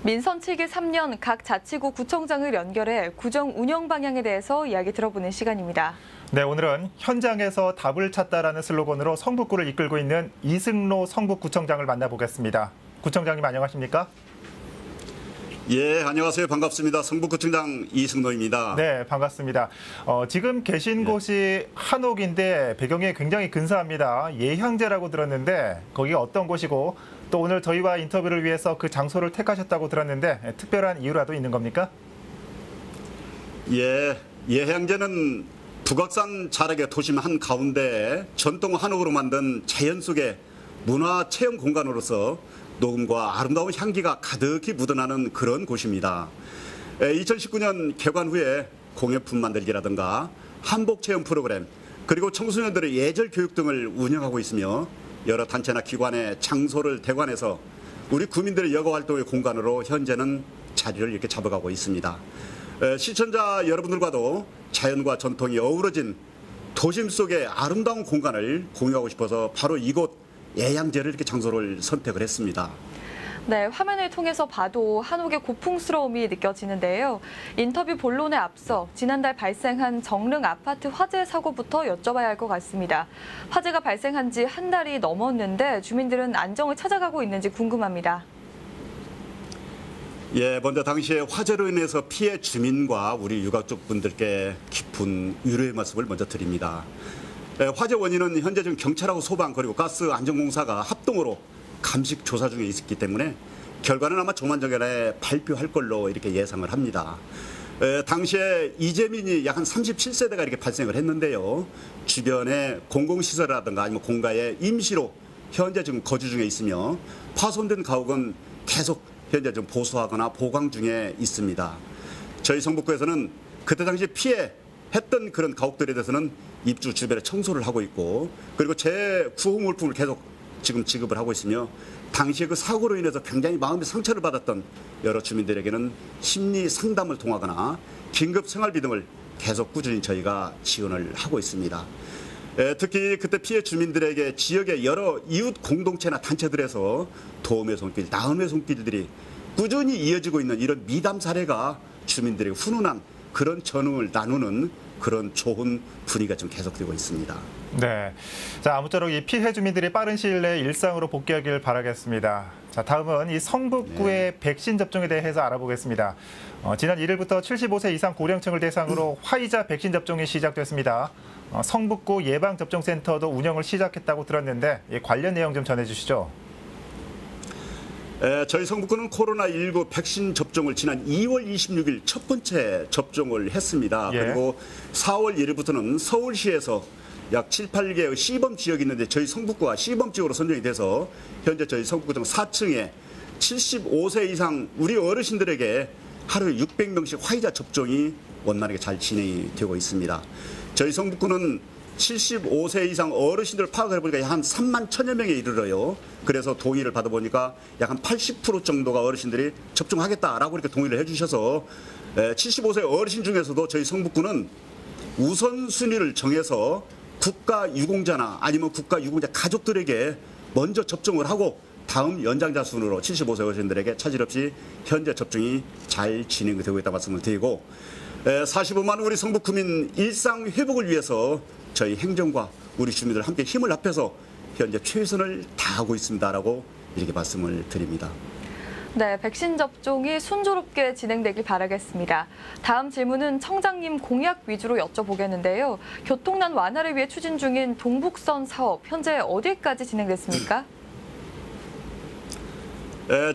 민선 7기 3년 각 자치구 구청장을 연결해 구정 운영 방향에 대해서 이야기 들어보는 시간입니다. 네, 오늘은 현장에서 답을 찾다라는 슬로건으로 성북구를 이끌고 있는 이승로 성북구청장을 만나보겠습니다. 구청장님 안녕하십니까? 예, 안녕하세요. 반갑습니다. 성북구청장 이승로입니다. 네, 반갑습니다. 지금 계신 곳이 한옥인데 배경이 굉장히 근사합니다. 예향제라고 들었는데 거기가 어떤 곳이고 또 오늘 저희와 인터뷰를 위해서 그 장소를 택하셨다고 들었는데 특별한 이유라도 있는 겁니까? 예, 예향제는 북악산 자락의 도심 한가운데 전통 한옥으로 만든 자연 속의 문화 체험 공간으로서 녹음과 아름다운 향기가 가득히 묻어나는 그런 곳입니다. 2019년 개관 후에 공예품 만들기라든가 한복 체험 프로그램 그리고 청소년들의 예절 교육 등을 운영하고 있으며 여러 단체나 기관의 장소를 대관해서 우리 구민들의 여가 활동의 공간으로 현재는 자리를 이렇게 잡아가고 있습니다. 시청자 여러분들과도 자연과 전통이 어우러진 도심 속의 아름다운 공간을 공유하고 싶어서 바로 이곳 예향제를 이렇게 장소를 선택을 했습니다. 네, 화면을 통해서 봐도 한옥의 고풍스러움이 느껴지는데요. 인터뷰 본론에 앞서 지난달 발생한 정릉 아파트 화재 사고부터 여쭤봐야 할 것 같습니다. 화재가 발생한 지 한 달이 넘었는데 주민들은 안정을 찾아가고 있는지 궁금합니다. 예, 먼저 당시에 화재로 인해서 피해 주민과 우리 유가족분들께 깊은 위로의 말씀을 먼저 드립니다. 화재 원인은 현재 지금 경찰하고 소방 그리고 가스 안전공사가 합동으로 감식 조사 중에 있기 때문에 결과는 아마 조만간에 발표할 걸로 이렇게 예상을 합니다. 당시에 이재민이 약 한 37세대가 이렇게 발생을 했는데요. 주변에 공공시설이라든가 아니면 공가에 임시로 현재 지금 거주 중에 있으며 파손된 가옥은 계속 현재 좀 보수하거나 보강 중에 있습니다. 저희 성북구에서는 그때 당시 피해했던 그런 가옥들에 대해서는 입주 주변에 청소를 하고 있고 그리고 재구호 물품을 계속 지금 지급을 하고 있으며 당시에 그 사고로 인해서 굉장히 마음의 상처를 받았던 여러 주민들에게는 심리 상담을 통하거나 긴급 생활비 등을 계속 꾸준히 저희가 지원을 하고 있습니다. 특히 그때 피해 주민들에게 지역의 여러 이웃 공동체나 단체들에서 도움의 손길, 나눔의 손길들이 꾸준히 이어지고 있는 이런 미담 사례가 주민들에게 훈훈한 그런 전응을 나누는 그런 좋은 분위기가 좀 계속되고 있습니다. 네, 자 아무쪼록 이 피해 주민들이 빠른 시일 내에 일상으로 복귀하길 바라겠습니다. 자 다음은 이 성북구의 백신 접종에 대해서 알아보겠습니다. 지난 1일부터 75세 이상 고령층을 대상으로 화이자 백신 접종이 시작됐습니다. 성북구 예방접종센터도 운영을 시작했다고 들었는데 관련 내용 좀 전해주시죠. 저희 성북구는 코로나19 백신 접종을 지난 2월 26일 첫 번째 접종을 했습니다. 예. 그리고 4월 1일부터는 서울시에서 약 7, 8개의 시범 지역이 있는데 저희 성북구가 시범 지역으로 선정이 돼서 현재 저희 성북구청 4층에 75세 이상 우리 어르신들에게 하루에 600명씩 화이자 접종이 원만하게 잘 진행이 되고 있습니다. 저희 성북구는 75세 이상 어르신들 파악을 해보니까 한 3만 1천여 명에 이르러요. 그래서 동의를 받아보니까 약 한 80% 정도가 어르신들이 접종하겠다라고 이렇게 동의를 해주셔서 75세 어르신 중에서도 저희 성북구는 우선순위를 정해서 국가 유공자나 아니면 국가 유공자 가족들에게 먼저 접종을 하고 다음 연장자 순으로 75세 어르신들에게 차질 없이 현재 접종이 잘 진행되고 있다는 말씀을 드리고 45만 우리 성북구민 일상 회복을 위해서 저희 행정과 우리 주민들 함께 힘을 합해서 현재 최선을 다하고 있습니다라고 이렇게 말씀을 드립니다. 네, 백신 접종이 순조롭게 진행되길 바라겠습니다. 다음 질문은 청장님 공약 위주로 여쭤보겠는데요. 교통난 완화를 위해 추진 중인 동북선 사업, 현재 어디까지 진행됐습니까?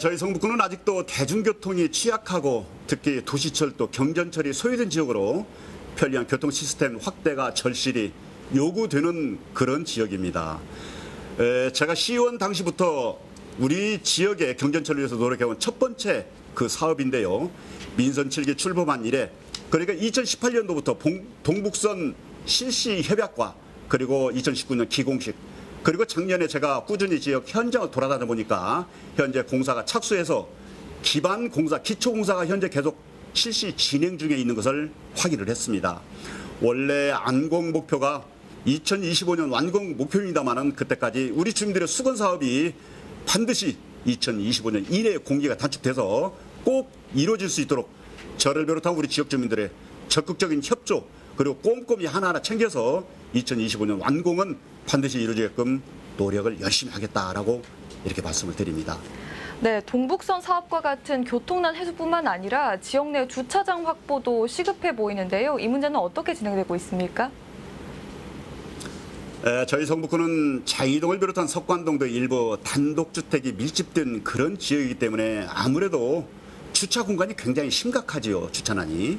저희 성북구는 아직도 대중교통이 취약하고 특히 도시철도, 경전철이 소외된 지역으로 편리한 교통 시스템 확대가 절실히 요구되는 그런 지역입니다. 제가 시의원 당시부터 우리 지역의 경전철을 위해서 노력해온 첫 번째 그 사업인데요. 민선 7기 출범한 이래 그러니까 2018년도부터 동북선 실시 협약과 그리고 2019년 기공식 그리고 작년에 제가 꾸준히 지역 현장을 돌아다녀 보니까 현재 공사가 착수해서 기반 공사, 기초 공사가 현재 계속 실시 진행 중에 있는 것을 확인을 했습니다. 원래 안공 목표가 2025년 완공 목표입니다만은 그때까지 우리 주민들의 수건 사업이 반드시 2025년 이내에 공기가 단축돼서 꼭 이루어질 수 있도록 저를 비롯한 우리 지역 주민들의 적극적인 협조 그리고 꼼꼼히 하나하나 챙겨서 2025년 완공은 반드시 이루어지게끔 노력을 열심히 하겠다라고 이렇게 말씀을 드립니다. 네, 동북선 사업과 같은 교통난 해소뿐만 아니라 지역 내 주차장 확보도 시급해 보이는데요. 이 문제는 어떻게 진행되고 있습니까? 저희 성북구는 장이동을 비롯한 석관동도 일부 단독주택이 밀집된 그런 지역이기 때문에 아무래도 주차 공간이 굉장히 심각하지요. 주차난이.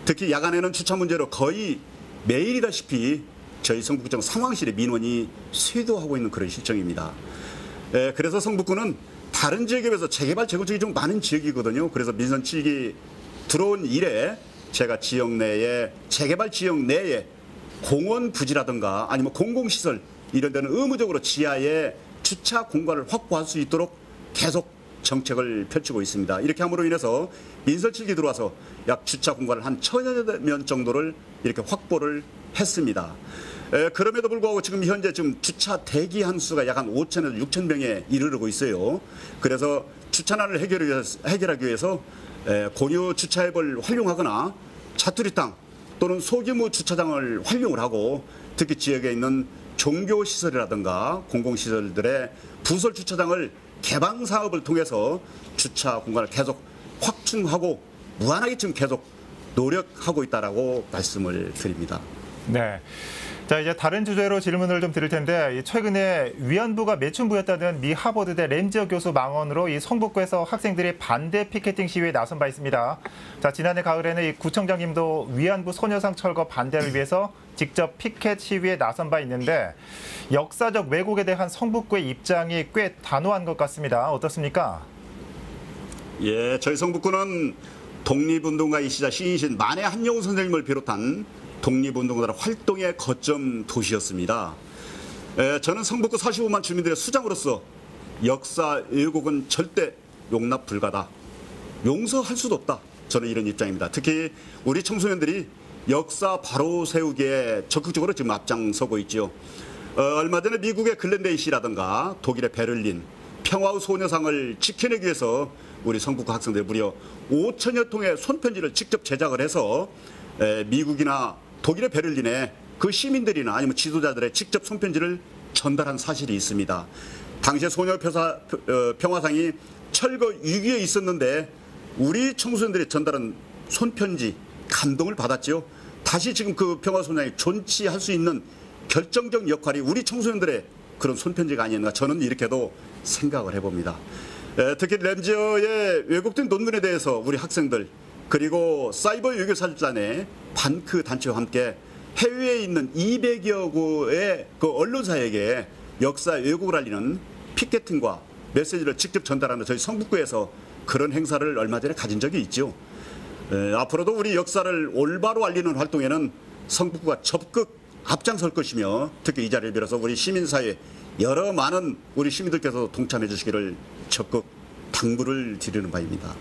특히 야간에는 주차 문제로 거의 매일이다시피 저희 성북구청 상황실에 민원이 쇄도하고 있는 그런 실정입니다. 그래서 성북구는 다른 지역에 비해서 재개발 재건축이 좀 많은 지역이거든요. 그래서 민선 7기 들어온 이래 제가 지역 내에 재개발 지역 내에 공원 부지라든가 아니면 공공시설 이런 데는 의무적으로 지하에 주차 공간을 확보할 수 있도록 계속 정책을 펼치고 있습니다. 이렇게 함으로 인해서 민선 7기 들어와서 약 주차 공간을 한 1000여 면 정도를 이렇게 확보를 했습니다. 그럼에도 불구하고 지금 현재 주차 대기 한수가 약 한 5,000에서 6,000명에 이르르고 있어요. 그래서 주차난을 해결하기 위해서 공유 주차 앱을 활용하거나 자투리 땅 또는 소규모 주차장을 활용을 하고 특히 지역에 있는 종교시설이라든가 공공시설들의 부설 주차장을 개방 사업을 통해서 주차 공간을 계속 확충하고 무한하게 지금 계속 노력하고 있다라고 말씀을 드립니다. 네. 자, 이제 다른 주제로 질문을 좀 드릴 텐데 최근에 위안부가 매춘부였다는 미 하버드대 램지어 교수 망언으로 이 성북구에서 학생들이 반대 피켓팅 시위에 나선 바 있습니다. 자, 지난해 가을에는 이 구청장님도 위안부 소녀상 철거 반대를 위해서 직접 피켓 시위에 나선 바 있는데 역사적 왜곡에 대한 성북구의 입장이 꽤 단호한 것 같습니다. 어떻습니까? 예, 저희 성북구는 독립운동가이시자 시인이신 만해 한영우 선생님을 비롯한 독립운동가들 활동의 거점 도시였습니다. 저는 성북구 45만 주민들의 수장으로서 역사 왜곡은 절대 용납 불가다. 용서할 수도 없다. 저는 이런 입장입니다. 특히 우리 청소년들이 역사 바로 세우기에 적극적으로 지금 앞장서고 있죠. 얼마 전에 미국의 글렌데이시라든가 독일의 베를린 평화의 소녀상을 지켜내기 위해서 우리 성북구 학생들 무려 5천여 통의 손편지를 직접 제작을 해서 미국이나 독일의 베를린에 그 시민들이나 아니면 지도자들의 직접 손편지를 전달한 사실이 있습니다. 당시에 소녀 평화상이 철거 위기에 있었는데 우리 청소년들이 전달한 손편지 감동을 받았죠. 다시 지금 그 평화소녀상이 존치할 수 있는 결정적 역할이 우리 청소년들의 그런 손편지가 아니었나 저는 이렇게도 생각을 해봅니다. 특히 램지어의 왜곡된 논문에 대해서 우리 학생들 그리고 사이버 외교사단의 반크 단체와 함께 해외에 있는 200여 구의 그 언론사에게 역사 왜곡을 알리는 피켓팅과 메시지를 직접 전달하는 저희 성북구에서 그런 행사를 얼마 전에 가진 적이 있죠. 앞으로도 우리 역사를 올바로 알리는 활동에는 성북구가 적극 앞장설 것이며 특히 이 자리를 빌어서 우리 시민사회 여러 많은 우리 시민들께서 동참해 주시기를 적극 당부를 드리는 바입니다.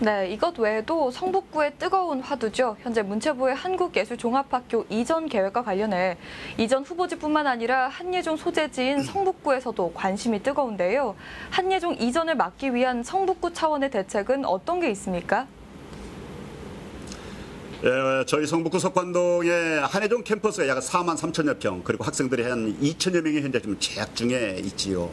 네, 이것 외에도 성북구의 뜨거운 화두죠. 현재 문체부의 한국예술종합학교 이전 계획과 관련해 이전 후보지뿐만 아니라 한예종 소재지인 성북구에서도 관심이 뜨거운데요. 한예종 이전을 막기 위한 성북구 차원의 대책은 어떤 게 있습니까? 저희 성북구 석관동에 한예종 캠퍼스가 약 4만 3천여 평 그리고 학생들이 한 2천여 명이 현재 지금 재학 중에 있지요.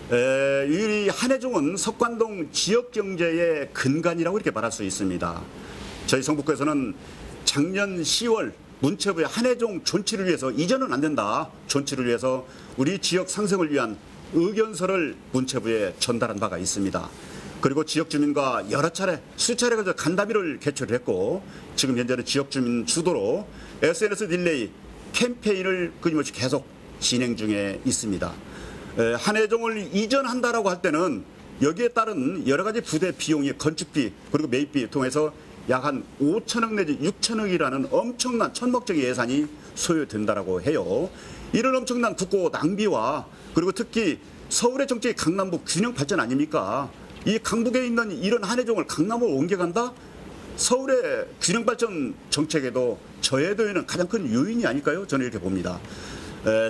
이 한예종은 석관동 지역 경제의 근간이라고 이렇게 말할 수 있습니다. 저희 성북구에서는 작년 10월 문체부의 한예종 존치를 위해서 이전은 안 된다. 존치를 위해서 우리 지역 상생을 위한 의견서를 문체부에 전달한 바가 있습니다. 그리고 지역 주민과 여러 차례, 수차례 간담회를 개최를 했고 지금 현재는 지역 주민 주도로 SNS 딜레이 캠페인을 끊임없이 계속 진행 중에 있습니다. 한예종을 이전한다라고 할 때는 여기에 따른 여러 가지 부대 비용이 건축비 그리고 매입비 통해서 약 한 5천억 내지 6천억이라는 엄청난 천목적 예산이 소요된다라고 해요. 이런 엄청난 국고 낭비와 그리고 특히 서울의 정책이 강남북 균형 발전 아닙니까? 이 강북에 있는 이런 한예종을 강남으로 옮겨간다? 서울의 균형 발전 정책에도 저해도에는 가장 큰 요인이 아닐까요? 저는 이렇게 봅니다.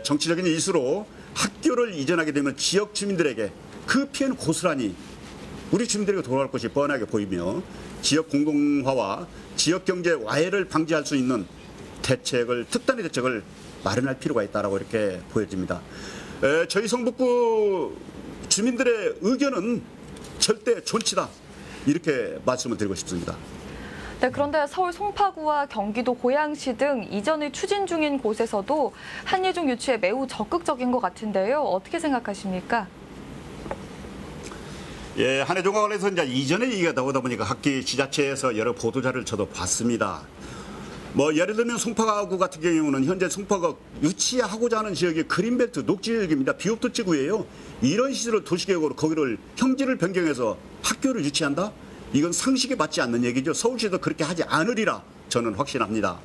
정치적인 이슈로 학교를 이전하게 되면 지역 주민들에게 그 피해는 고스란히 우리 주민들에게 돌아갈 것이 뻔하게 보이며 지역 공동화와 지역 경제 와해를 방지할 수 있는 특단의 대책을 마련할 필요가 있다라고 이렇게 보여집니다. 저희 성북구 주민들의 의견은 절대 존치다 이렇게 말씀을 드리고 싶습니다. 네, 그런데 서울 송파구와 경기도 고양시 등 이전을 추진 중인 곳에서도 한예종 유치에 매우 적극적인 것 같은데요. 어떻게 생각하십니까? 예, 한예종과 관련해서 이제 이전에 얘기가 나오다 보니까 각기 지자체에서 여러 보도자를 저도 봤습니다. 예를 들면 송파구 같은 경우는 현재 송파가 유치하고자 하는 지역이 그린벨트 녹지역입니다. 비옥토지구예요. 이런 시설을 도시계획으로 거기를 형질을 변경해서 학교를 유치한다? 이건 상식에 맞지 않는 얘기죠. 서울시도 그렇게 하지 않으리라 저는 확신합니다.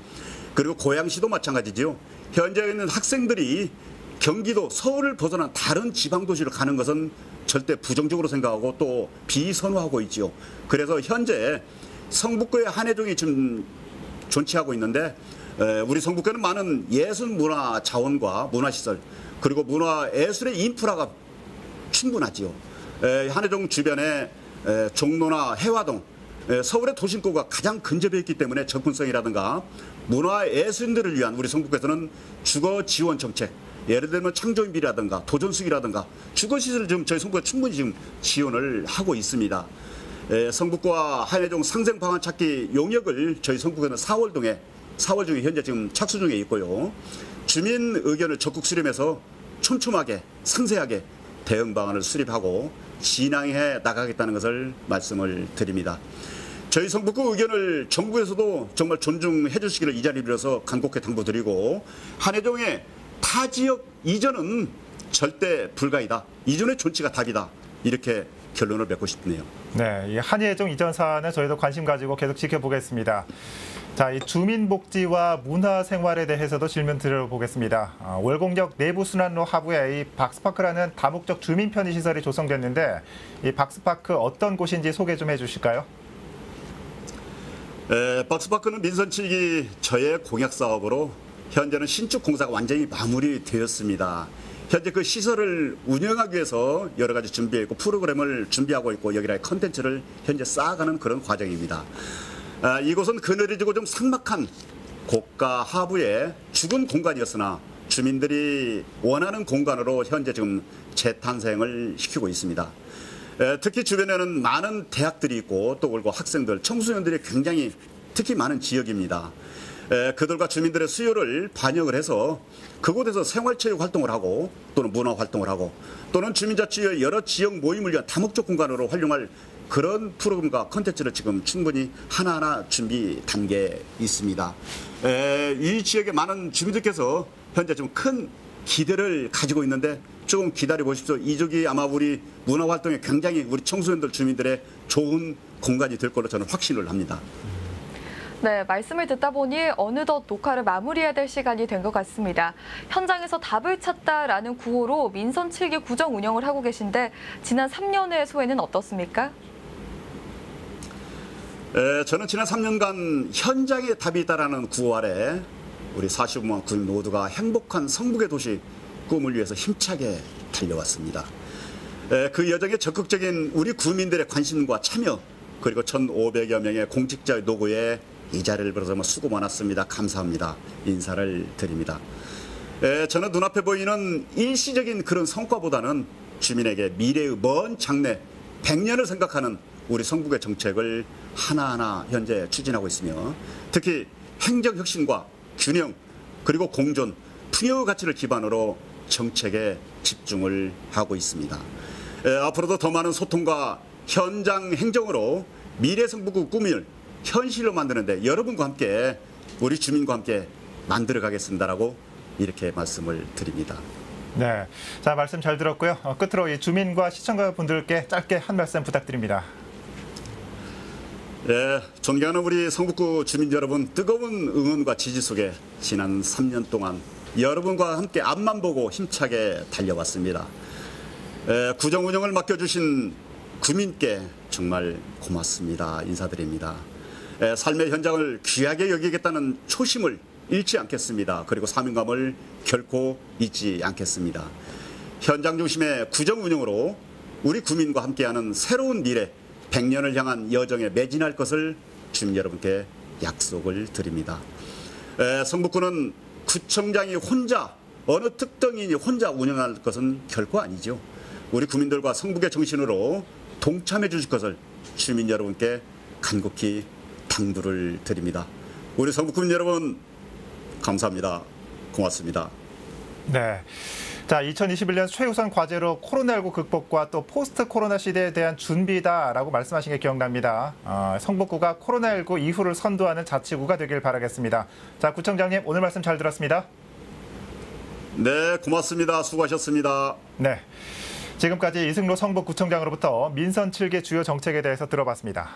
그리고 고양시도 마찬가지죠. 현재 있는 학생들이 경기도 서울을 벗어난 다른 지방도시로 가는 것은 절대 부정적으로 생각하고 또 비선호하고 있죠. 그래서 현재 성북구의 한예종이 지금 존치하고 있는데 우리 성북구에는 많은 예술 문화 자원과 문화시설 그리고 문화예술의 인프라가 충분하지요. 한예종 주변에 종로나 해화동, 서울의 도심구가 가장 근접해 있기 때문에 접근성이라든가 문화예술인들을 위한 우리 성북구에서는 주거 지원 정책, 예를 들면 창조인비라든가 도전숙이라든가 주거시설을 지금 저희 성북구가 충분히 지금 지원을 하고 있습니다. 성북구와 한예종 상생 방안 찾기 용역을 저희 성북구는 4월 중에 현재 지금 착수 중에 있고요. 주민 의견을 적극 수렴해서 촘촘하게 상세하게 대응 방안을 수립하고 진행해 나가겠다는 것을 말씀을 드립니다. 저희 성북구 의견을 정부에서도 정말 존중해 주시기를 이 자리를 빌어서 간곡히 당부드리고 한예종의 타 지역 이전은 절대 불가이다. 이전의 존치가 답이다. 이렇게 결론을 맺고 싶네요. 네, 이 한예종 이전 사안은 저희도 관심 가지고 계속 지켜보겠습니다. 자, 이 주민복지와 문화생활에 대해서도 질문 드려보겠습니다. 월곡역 내부순환로 하부에 이 박스파크라는 다목적 주민 편의 시설이 조성됐는데 이 박스파크 어떤 곳인지 소개 좀 해주실까요? 박스파크는 민선 7기 저의 공약 사업으로 현재는 신축 공사가 완전히 마무리되었습니다. 현재 그 시설을 운영하기 위해서 여러 가지 준비했고 프로그램을 준비하고 있고 여기에 컨텐츠를 현재 쌓아가는 그런 과정입니다. 이곳은 그늘이지고 좀 삭막한 고가 하부의 죽은 공간이었으나 주민들이 원하는 공간으로 현재 지금 재탄생을 시키고 있습니다. 특히 주변에는 많은 대학들이 있고 또 그리고 학생들, 청소년들이 굉장히 특히 많은 지역입니다. 그들과 주민들의 수요를 반영을 해서 그곳에서 생활체육 활동을 하고 또는 문화 활동을 하고 또는 주민자치의 여러 지역 모임을 위한 다목적 공간으로 활용할 그런 프로그램과 컨텐츠를 지금 충분히 하나하나 준비 단계에 있습니다. 이 지역의 많은 주민들께서 현재 좀 큰 기대를 가지고 있는데 조금 기다려 보십시오. 이쪽이 아마 우리 문화 활동에 굉장히 우리 청소년들 주민들의 좋은 공간이 될 걸로 저는 확신을 합니다. 네, 말씀을 듣다 보니 어느덧 녹화를 마무리해야 될 시간이 된 것 같습니다. 현장에서 답을 찾다라는 구호로 민선 7기 구정 운영을 하고 계신데 지난 3년의 소회는 어떻습니까? 저는 지난 3년간 현장에 답이 있다라는 구호 아래 우리 45만 국민 모두가 행복한 성북의 도시 꿈을 위해서 힘차게 달려왔습니다. 그 여정에 적극적인 우리 구민들의 관심과 참여 그리고 1,500여 명의 공직자의 노고에 이 자리를 빌어서 수고 많았습니다. 감사합니다. 인사를 드립니다. 저는 눈앞에 보이는 일시적인 그런 성과보다는 주민에게 미래의 먼 장래 100년을 생각하는 우리 성북의 정책을 하나하나 현재 추진하고 있으며 특히 행정혁신과 균형 그리고 공존, 풍요의 가치를 기반으로 정책에 집중을 하고 있습니다. 앞으로도 더 많은 소통과 현장 행정으로 미래 성북의 꿈을 현실로 만드는데 여러분과 함께 우리 주민과 함께 만들어 가겠습니다라고 이렇게 말씀을 드립니다. 네, 자 말씀 잘 들었고요. 끝으로 이 주민과 시청자분들께 짧게 한 말씀 부탁드립니다. 네, 존경하는 우리 성북구 주민 여러분, 뜨거운 응원과 지지 속에 지난 3년 동안 여러분과 함께 앞만 보고 힘차게 달려왔습니다. 구정 운영을 맡겨주신 구민께 정말 고맙습니다. 인사드립니다. 삶의 현장을 귀하게 여기겠다는 초심을 잃지 않겠습니다. 그리고 사명감을 결코 잊지 않겠습니다. 현장 중심의 구정 운영으로 우리 구민과 함께하는 새로운 미래, 100년을 향한 여정에 매진할 것을 주민 여러분께 약속을 드립니다. 성북구는 구청장이 혼자 어느 특정인이 혼자 운영할 것은 결코 아니죠. 우리 구민들과 성북의 정신으로 동참해 주실 것을 주민 여러분께 간곡히 당부를 드립니다. 우리 성북구민 여러분 감사합니다. 고맙습니다. 네. 자, 2021년 최우선 과제로 코로나19 극복과 또 포스트 코로나 시대에 대한 준비다라고 말씀하신 게 기억납니다. 성북구가 코로나19 이후를 선도하는 자치구가 되길 바라겠습니다. 자, 구청장님 오늘 말씀 잘 들었습니다. 네, 고맙습니다. 수고하셨습니다. 네. 지금까지 이승로 성북구청장으로부터 민선 7개 주요 정책에 대해서 들어봤습니다.